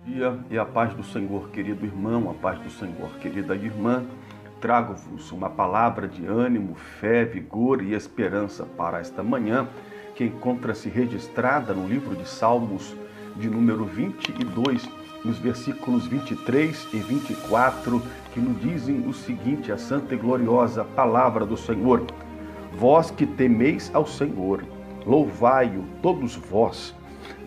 Dia e a paz do Senhor, querido irmão, a paz do Senhor, querida irmã. Trago-vos uma palavra de ânimo, fé, vigor e esperança para esta manhã, que encontra-se registrada no livro de Salmos, de número 22, nos versículos 23 e 24, que nos dizem o seguinte: a santa e gloriosa palavra do Senhor. Vós que temeis ao Senhor, louvai-o todos vós,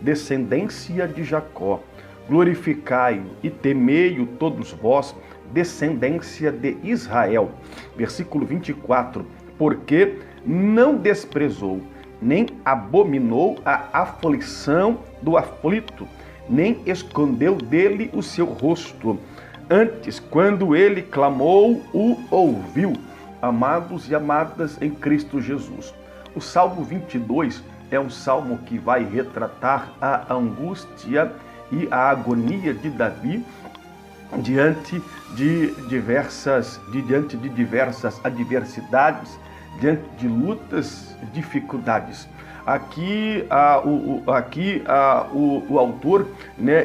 descendência de Jacó. Glorificai-o e temei-o todos vós, descendência de Israel. Versículo 24. Porque não desprezou, nem abominou a aflição do aflito, nem escondeu dele o seu rosto. Antes, quando ele clamou, o ouviu. Amados e amadas em Cristo Jesus. O Salmo 22 é um salmo que vai retratar a angústia e a agonia de Davi diante de diversas adversidades, diante de lutas, dificuldades. Aqui o autor,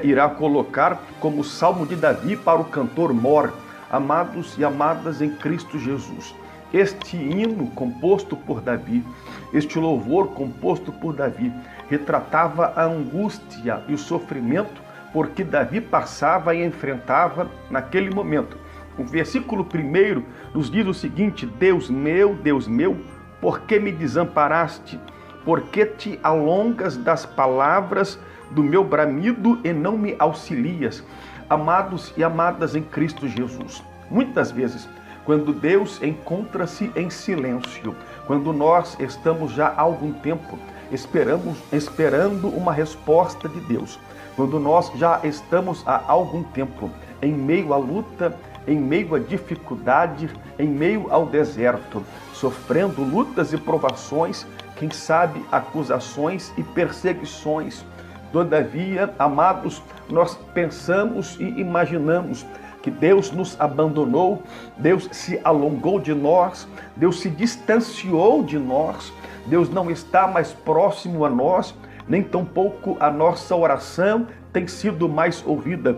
irá colocar como Salmo de Davi para o cantor mor. Amados e amadas em Cristo Jesus. Este hino composto por Davi, este louvor composto por Davi, retratava a angústia e o sofrimento porque Davi passava e enfrentava naquele momento. O versículo 1 nos diz o seguinte: Deus meu, por que me desamparaste? Por que te alongas das palavras do meu bramido e não me auxilias? Amados e amadas em Cristo Jesus, muitas vezes, quando Deus encontra-se em silêncio, quando nós estamos já há algum tempo esperando uma resposta de Deus, quando nós já estamos há algum tempo em meio à luta, em meio à dificuldade, em meio ao deserto, sofrendo lutas e provações, quem sabe acusações e perseguições. Todavia, amados, nós pensamos e imaginamos que Deus nos abandonou, Deus se alongou de nós, Deus se distanciou de nós, Deus não está mais próximo a nós, nem tampouco a nossa oração tem sido mais ouvida.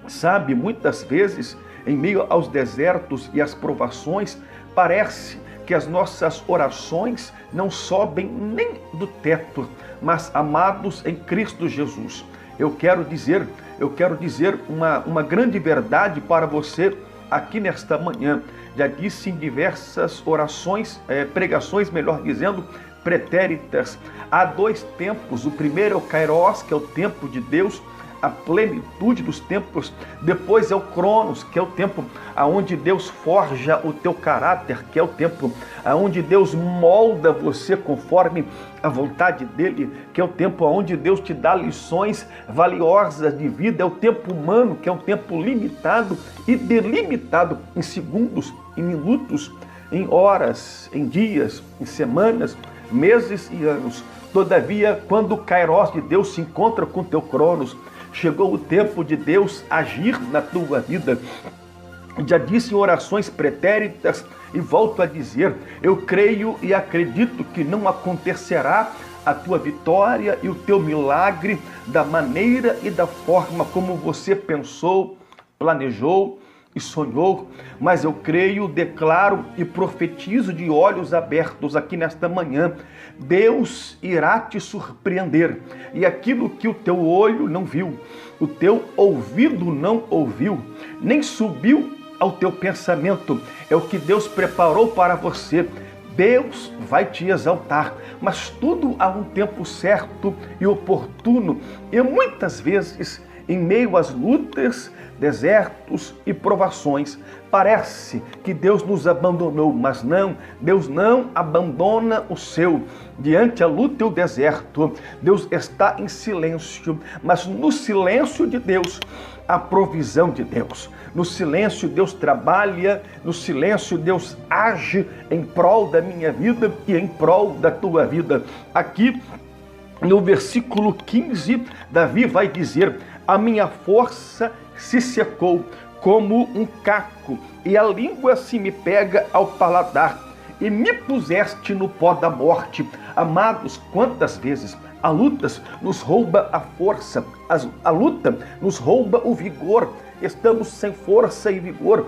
Sabe, muitas vezes, em meio aos desertos e às provações, parece que as nossas orações não sobem nem do teto, mas, amados em Cristo Jesus, eu quero dizer uma grande verdade para você aqui nesta manhã. Já disse em diversas orações, pregações, melhor dizendo, pretéritas. Há dois tempos. O primeiro é o Kairos, que é o tempo de Deus, a plenitude dos tempos. Depois é o Cronos, que é o tempo aonde Deus forja o teu caráter, que é o tempo aonde Deus molda você conforme a vontade dele, que é o tempo aonde Deus te dá lições valiosas de vida. É o tempo humano, que é um tempo limitado e delimitado em segundos, em minutos, em horas, em dias, em semanas, meses e anos. Todavia, quando o Kairos de Deus se encontra com o teu Cronos, chegou o tempo de Deus agir na tua vida. Já disse em orações pretéritas e volto a dizer, eu creio e acredito que não acontecerá a tua vitória e o teu milagre da maneira e da forma como você pensou, planejou e sonhou, mas eu creio, declaro e profetizo de olhos abertos aqui nesta manhã. Deus irá te surpreender, e aquilo que o teu olho não viu, o teu ouvido não ouviu, nem subiu ao teu pensamento, é o que Deus preparou para você. Deus vai te exaltar, mas tudo há um tempo certo e oportuno, e muitas vezes, em meio às lutas, desertos e provações, parece que Deus nos abandonou, mas não, Deus não abandona o seu. Diante a luta e o deserto, Deus está em silêncio, mas no silêncio de Deus, a provisão de Deus. No silêncio Deus trabalha, no silêncio Deus age em prol da minha vida e em prol da tua vida. Aqui no versículo 15, Davi vai dizer: a minha força se secou como um caco, e a língua se me pega ao paladar, e me puseste no pó da morte. Amados, quantas vezes A luta nos rouba a força, a luta nos rouba o vigor. Estamos sem força e vigor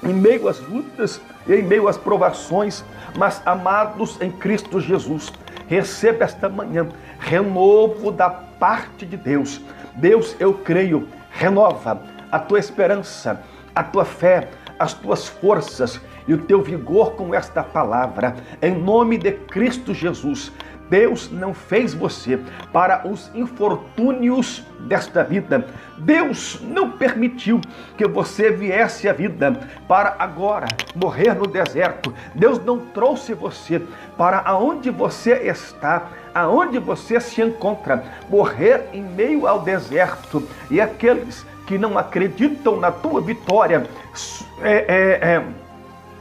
em meio às lutas e em meio às provações, mas amados em Cristo Jesus, receba esta manhã renovo da parte de Deus. Deus, eu creio, renova a tua esperança, a tua fé, as tuas forças e o teu vigor com esta palavra, em nome de Cristo Jesus. Deus não fez você para os infortúnios desta vida. Deus não permitiu que você viesse à vida para agora morrer no deserto. Deus não trouxe você para aonde você está, aonde você se encontra, morrer em meio ao deserto. E aqueles que não acreditam na tua vitória,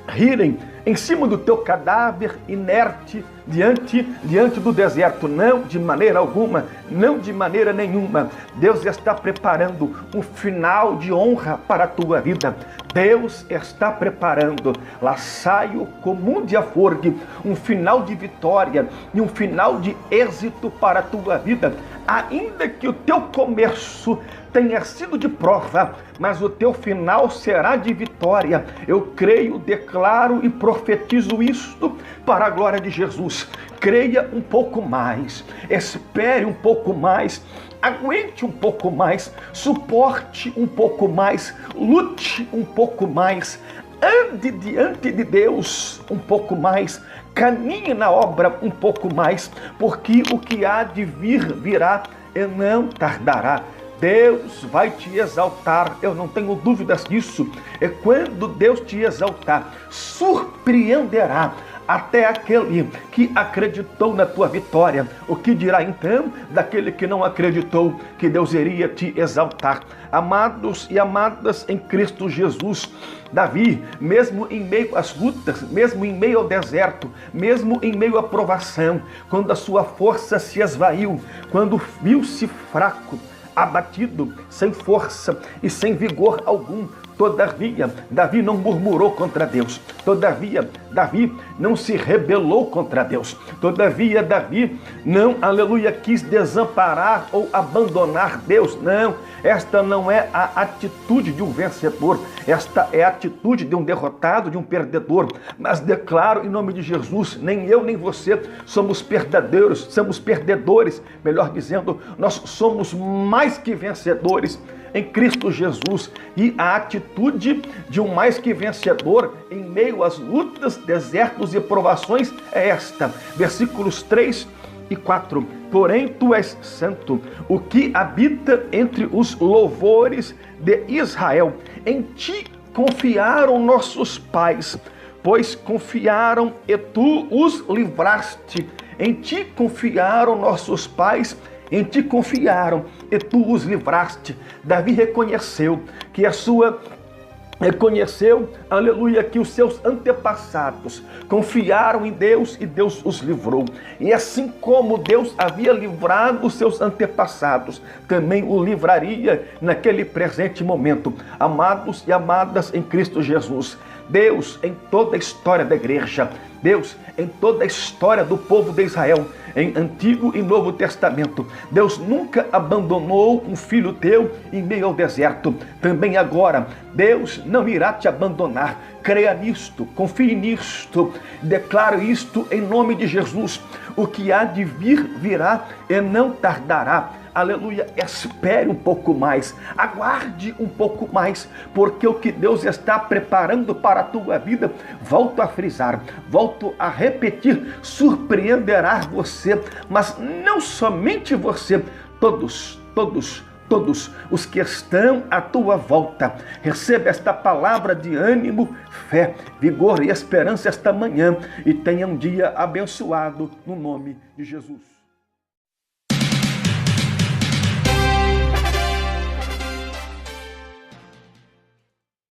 rirem em cima do teu cadáver inerte diante do deserto. Não, de maneira alguma, não de maneira nenhuma. Deus está preparando um final de honra para a tua vida. Deus está preparando, lá saio comum de aforgue, um final de vitória e um final de êxito para a tua vida. Ainda que o teu começo tenha sido de prova, mas o teu final será de vitória. Eu creio, declaro e profetizo isto para a glória de Jesus. Creia um pouco mais, espere um pouco mais, aguente um pouco mais, suporte um pouco mais, lute um pouco mais, ande diante de Deus um pouco mais, caminhe na obra um pouco mais, porque o que há de vir, virá e não tardará. Deus vai te exaltar, eu não tenho dúvidas disso. E quando Deus te exaltar, surpreenderá até aquele que acreditou na tua vitória. O que dirá então daquele que não acreditou que Deus iria te exaltar? Amados e amadas em Cristo Jesus, Davi, mesmo em meio às lutas, mesmo em meio ao deserto, mesmo em meio à provação, quando a sua força se esvaiu, quando viu-se fraco, abatido, sem força e sem vigor algum, todavia, Davi não murmurou contra Deus. Todavia, Davi não se rebelou contra Deus. Todavia, Davi não, aleluia, quis desamparar ou abandonar Deus. Não, esta não é a atitude de um vencedor. Esta é a atitude de um derrotado, de um perdedor. Mas declaro em nome de Jesus, nem eu nem você somos perdedores, melhor dizendo, nós somos mais que vencedores em Cristo Jesus. E a atitude de um mais que vencedor em meio às lutas, desertos e provações é esta. Versículos 3 e 4. Porém, tu és santo, o que habita entre os louvores de Israel. Em ti confiaram nossos pais, pois confiaram e tu os livraste. Em ti confiaram nossos pais, em ti confiaram e tu os livraste. Davi reconheceu, aleluia, que os seus antepassados confiaram em Deus e Deus os livrou. E assim como Deus havia livrado os seus antepassados, também o livraria naquele presente momento. Amados e amadas em Cristo Jesus, Deus em toda a história da igreja, Deus em toda a história do povo de Israel, em Antigo e Novo Testamento, Deus nunca abandonou um filho teu em meio ao deserto. Também agora, Deus não irá te abandonar. Creia nisto, confie nisto, declaro isto em nome de Jesus. O que há de vir, virá e não tardará. Aleluia, espere um pouco mais, aguarde um pouco mais, porque o que Deus está preparando para a tua vida, volto a frisar, volto a repetir, surpreenderá você, mas não somente você, todos os que estão à tua volta. Receba esta palavra de ânimo, fé, vigor e esperança esta manhã e tenha um dia abençoado no nome de Jesus.